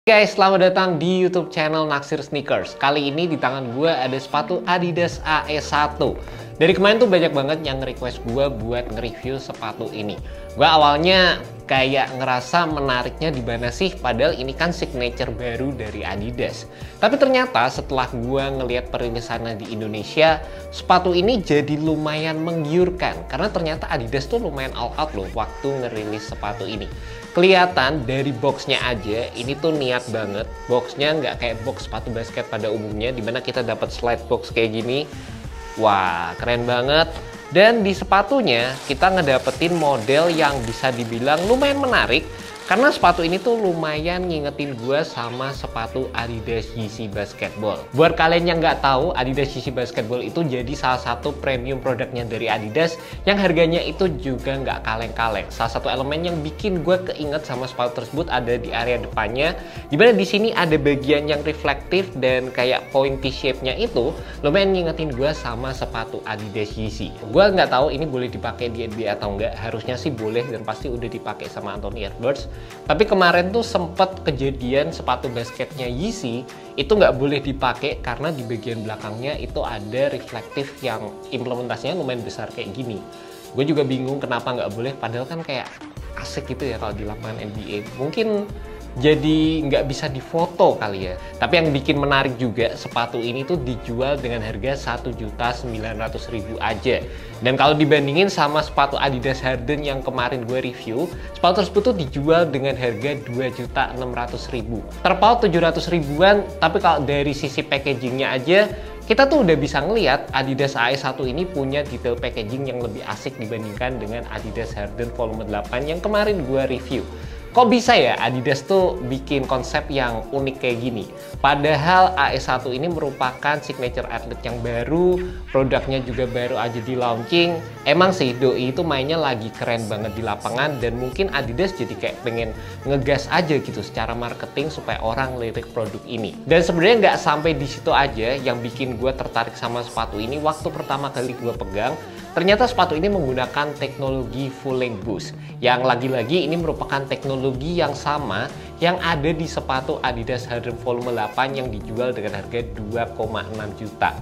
Guys, selamat datang di YouTube channel Naksir Sneakers. Kali ini di tangan gue ada sepatu Adidas AE1. Dari kemarin tuh banyak banget yang request gue buat nge-review sepatu ini. Gue awalnya kayak ngerasa menariknya di mana sih, padahal ini kan signature baru dari Adidas. Tapi ternyata setelah gue ngelihat perilisannya di Indonesia, sepatu ini jadi lumayan menggiurkan. Karena ternyata Adidas tuh lumayan all out loh waktu ngerilis sepatu ini. Kelihatan dari boxnya aja, ini tuh niat banget. Boxnya nggak kayak box sepatu basket pada umumnya, dimana kita dapat slide box kayak gini. Wah, keren banget. Dan di sepatunya kita ngedapetin model yang bisa dibilang lumayan menarik. Karena sepatu ini tuh lumayan ngingetin gue sama sepatu Adidas Yeezy Basketball. Buat kalian yang nggak tahu, Adidas Yeezy Basketball itu jadi salah satu premium produknya dari Adidas yang harganya itu juga nggak kaleng-kaleng. Salah satu elemen yang bikin gue keinget sama sepatu tersebut ada di area depannya, dimana di sini ada bagian yang reflektif dan kayak pointy shape-nya itu lumayan ngingetin gue sama sepatu Adidas Yeezy. Gue nggak tahu ini boleh dipakai di NBA atau nggak. Harusnya sih boleh dan pasti udah dipakai sama Anthony Edwards. Tapi kemarin tuh sempet kejadian sepatu basketnya Yeezy itu nggak boleh dipakai karena di bagian belakangnya itu ada reflektif yang implementasinya lumayan besar kayak gini. Gue juga bingung kenapa nggak boleh, padahal kan kayak asik gitu ya kalau di lapangan NBA. Mungkin jadi nggak bisa difoto kali ya. Tapi yang bikin menarik juga, sepatu ini tuh dijual dengan harga 1.900.000 aja. Dan kalau dibandingin sama sepatu Adidas Harden yang kemarin gue review, sepatu tersebut tuh dijual dengan harga 2.600.000. Terpaut 700 ribuan, tapi kalau dari sisi packagingnya aja, kita tuh udah bisa ngelihat Adidas AE1 ini punya detail packaging yang lebih asik dibandingkan dengan Adidas Harden Volume 8 yang kemarin gue review. Kok bisa ya Adidas tuh bikin konsep yang unik kayak gini? Padahal AE1 ini merupakan signature atlet yang baru, produknya juga baru aja di launching. Emang sih doi itu mainnya lagi keren banget di lapangan, dan mungkin Adidas jadi kayak pengen ngegas aja gitu secara marketing supaya orang lirik produk ini. Dan sebenarnya nggak sampai di situ aja. Yang bikin gue tertarik sama sepatu ini, waktu pertama kali gue pegang, ternyata sepatu ini menggunakan teknologi full length boost, yang lagi-lagi ini merupakan teknologi yang sama yang ada di sepatu Adidas Harden Volume 8 yang dijual dengan harga 2,6 juta.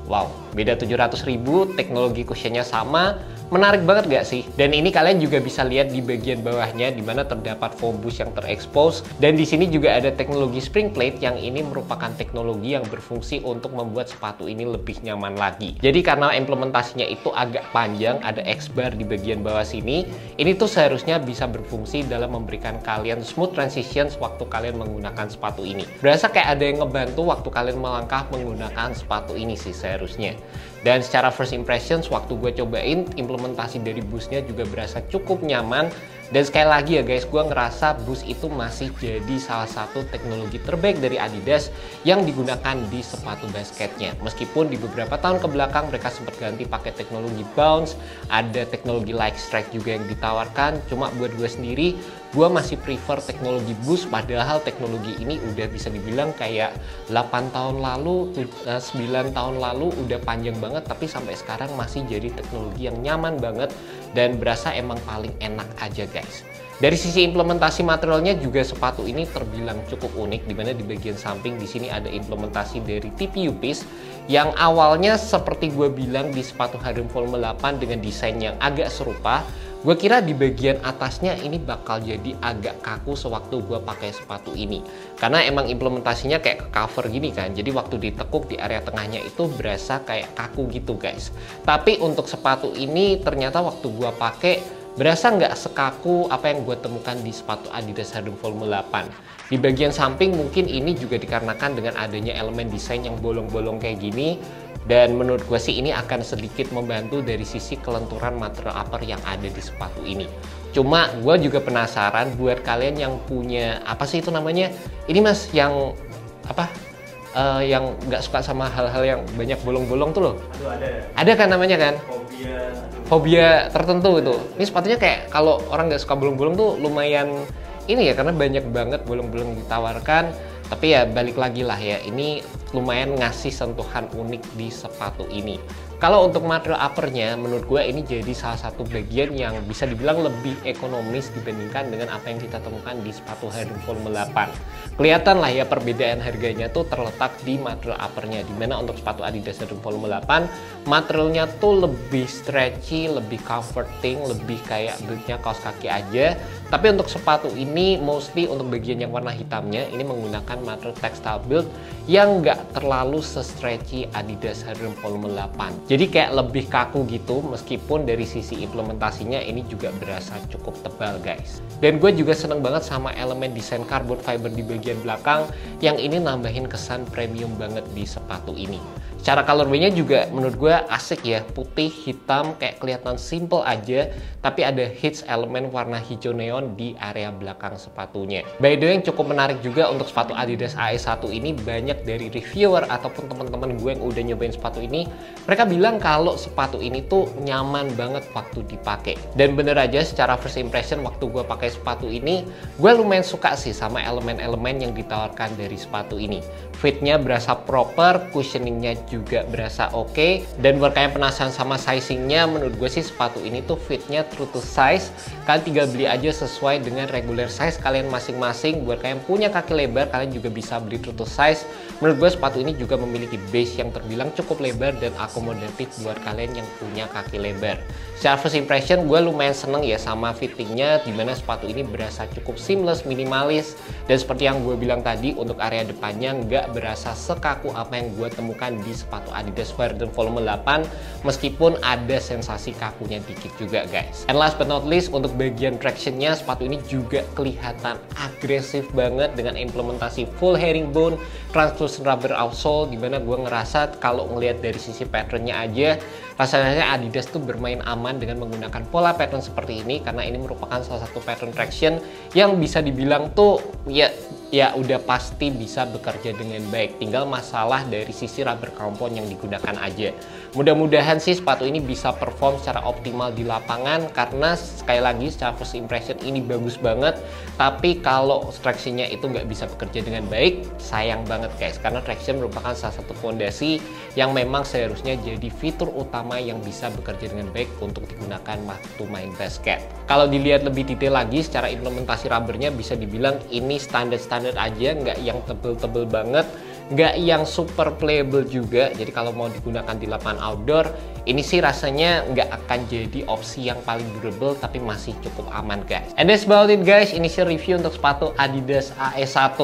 Wow, beda 700.000, teknologi cushionnya sama. Menarik banget gak sih? Dan ini kalian juga bisa lihat di bagian bawahnya, di mana terdapat foam boost yang terekspos. Dan di sini juga ada teknologi spring plate yang ini merupakan teknologi yang berfungsi untuk membuat sepatu ini lebih nyaman lagi. Jadi karena implementasinya itu agak panjang, ada X-bar di bagian bawah sini, ini tuh seharusnya bisa berfungsi dalam memberikan kalian smooth transitions waktu kalian menggunakan sepatu ini. Berasa kayak ada yang ngebantu waktu kalian melangkah menggunakan sepatu ini sih seharusnya. Dan secara first impressions waktu gue cobain, implementasi dari boostnya juga berasa cukup nyaman. Dan sekali lagi ya guys, gue ngerasa boost itu masih jadi salah satu teknologi terbaik dari Adidas yang digunakan di sepatu basketnya. Meskipun di beberapa tahun ke belakang mereka sempat ganti pakai teknologi bounce, ada teknologi like strike juga yang ditawarkan. Cuma buat gue sendiri, gue masih prefer teknologi boost, padahal teknologi ini udah bisa dibilang kayak 8 tahun lalu, 9 tahun lalu udah panjang banget, tapi sampai sekarang masih jadi teknologi yang nyaman banget dan berasa emang paling enak aja guys. Dari sisi implementasi materialnya juga sepatu ini terbilang cukup unik, dimana di bagian samping di sini ada implementasi dari TPU piece yang awalnya seperti gue bilang di sepatu Harden Volume 8 dengan desain yang agak serupa. Gue kira di bagian atasnya ini bakal jadi agak kaku sewaktu gue pakai sepatu ini. Karena emang implementasinya kayak ke cover gini kan. Jadi waktu ditekuk di area tengahnya itu berasa kayak kaku gitu guys. Tapi untuk sepatu ini ternyata waktu gue pakai berasa nggak sekaku apa yang gue temukan di sepatu Adidas Harden Volume 8. Di bagian samping mungkin ini juga dikarenakan dengan adanya elemen desain yang bolong-bolong kayak gini. Dan menurut gue sih ini akan sedikit membantu dari sisi kelenturan material upper yang ada di sepatu ini. Cuma gue juga penasaran buat kalian yang punya, apa sih itu namanya? Ini mas yang apa? Yang nggak suka sama hal-hal yang banyak bolong-bolong tuh loh. Aduh, ada. Ada kan namanya kan? Fobia tertentu itu. Ini sepatunya kayak kalau orang nggak suka bolong-bolong tuh lumayan ini ya, karena banyak banget bolong-bolong ditawarkan. Tapi ya balik lagi lah ya, ini lumayan ngasih sentuhan unik di sepatu ini. Kalau untuk material uppernya, menurut gue ini jadi salah satu bagian yang bisa dibilang lebih ekonomis dibandingkan dengan apa yang kita temukan di sepatu Harden volume 8. Kelihatan lah ya perbedaan harganya tuh terletak di material uppernya, dimana untuk sepatu Adidas Harden volume 8 materialnya tuh lebih stretchy, lebih comforting, lebih kayak build-nya kaos kaki aja. Tapi untuk sepatu ini mostly untuk bagian yang warna hitamnya ini menggunakan material textile build yang nggak terlalu se-stretchy Adidas Harden volume 8. Jadi kayak lebih kaku gitu, meskipun dari sisi implementasinya ini juga berasa cukup tebal guys. Dan gue juga seneng banget sama elemen desain carbon fiber di bagian belakang yang ini nambahin kesan premium banget di sepatu ini. Secara colorway-nya juga menurut gue asik ya, putih, hitam, kayak kelihatan simple aja, tapi ada hits elemen warna hijau neon di area belakang sepatunya. By the way, yang cukup menarik juga untuk sepatu Adidas AE1 ini, banyak dari reviewer ataupun teman-teman gue yang udah nyobain sepatu ini, mereka bilang kalau sepatu ini tuh nyaman banget waktu dipakai. Dan bener aja, secara first impression waktu gue pakai sepatu ini, gue lumayan suka sih sama elemen-elemen yang ditawarkan dari sepatu ini. Fitnya berasa proper, cushioningnya juga berasa oke. Dan buat kalian penasaran sama sizingnya, menurut gue sih sepatu ini tuh fitnya true to size. Kalian tinggal beli aja sesuai dengan regular size kalian masing-masing. Buat kalian punya kaki lebar, kalian juga bisa beli true to size. Menurut gue sepatu ini juga memiliki base yang terbilang cukup lebar dan akomodatif buat kalian yang punya kaki lebar. Secara first impression, gue lumayan seneng ya sama fittingnya, dimana sepatu ini berasa cukup seamless, minimalis. Dan seperti yang gue bilang tadi, untuk area depannya nggak berasa sekaku apa yang gue temukan di sepatu Adidas Harden volume 8, meskipun ada sensasi kakunya dikit juga guys. And last but not least, untuk bagian tractionnya, sepatu ini juga kelihatan agresif banget dengan implementasi full herringbone translucent rubber outsole, dimana gue ngerasa kalau ngelihat dari sisi patternnya aja, rasanya Adidas tuh bermain aman dengan menggunakan pola pattern seperti ini, karena ini merupakan salah satu pattern traction yang bisa dibilang tuh ya udah pasti bisa bekerja dengan baik. Tinggal masalah dari sisi rubber crampon yang digunakan aja. Mudah-mudahan sih sepatu ini bisa perform secara optimal di lapangan, karena sekali lagi secara first impression ini bagus banget. Tapi kalau traction-nya itu nggak bisa bekerja dengan baik, sayang banget guys, karena traction merupakan salah satu fondasi yang memang seharusnya jadi fitur utama yang bisa bekerja dengan baik untuk digunakan waktu main basket. Kalau dilihat lebih detail lagi, secara implementasi rubbernya bisa dibilang ini standar aja, nggak yang tebel-tebel banget, nggak yang super playable juga. Jadi kalau mau digunakan di lapangan outdoor, ini sih rasanya nggak akan jadi opsi yang paling durable, tapi masih cukup aman guys. And that's about it guys, initial review untuk sepatu Adidas AE1.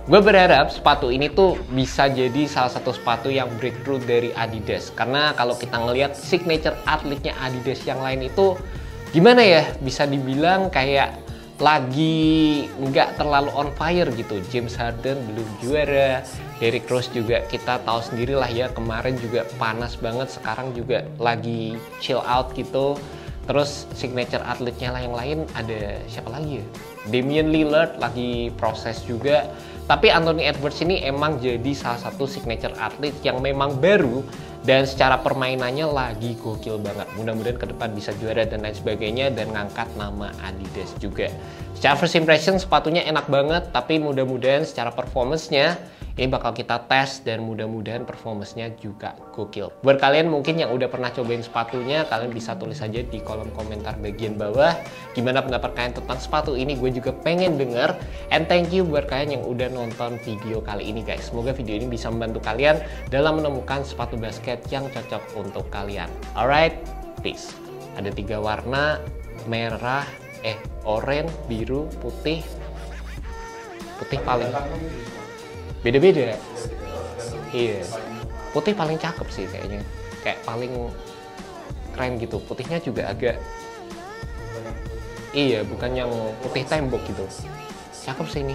Gue berharap sepatu ini tuh bisa jadi salah satu sepatu yang breakthrough dari Adidas, karena kalau kita ngelihat signature atletnya Adidas yang lain itu gimana ya, bisa dibilang kayak lagi nggak terlalu on fire gitu. James Harden belum juara, Derrick Rose juga kita tahu sendiri lah ya, kemarin juga panas banget, sekarang juga lagi chill out gitu. Terus signature atletnya lah yang lain, ada siapa lagi ya? Damian Lillard lagi proses juga. Tapi Anthony Edwards ini emang jadi salah satu signature atlet yang memang baru dan secara permainannya lagi gokil banget. Mudah-mudahan ke depan bisa juara dan lain sebagainya dan ngangkat nama Adidas juga. Secara first impression sepatunya enak banget, tapi mudah-mudahan secara performance-nya ini bakal kita tes dan mudah-mudahan performance-nya juga gokil. Buat kalian mungkin yang udah pernah cobain sepatunya, kalian bisa tulis aja di kolom komentar bagian bawah gimana pendapat kalian tentang sepatu ini. Gue juga pengen denger. And thank you buat kalian yang udah nonton video kali ini guys. Semoga video ini bisa membantu kalian dalam menemukan sepatu basket yang cocok untuk kalian. Alright, peace. Ada 3 warna, merah, oranye, biru, putih. Putih paling beda-beda. Iya. Putih paling cakep sih kayaknya. Kayak paling keren gitu. Putihnya juga agak, iya, bukan yang putih tembok gitu. Cakep sih ini.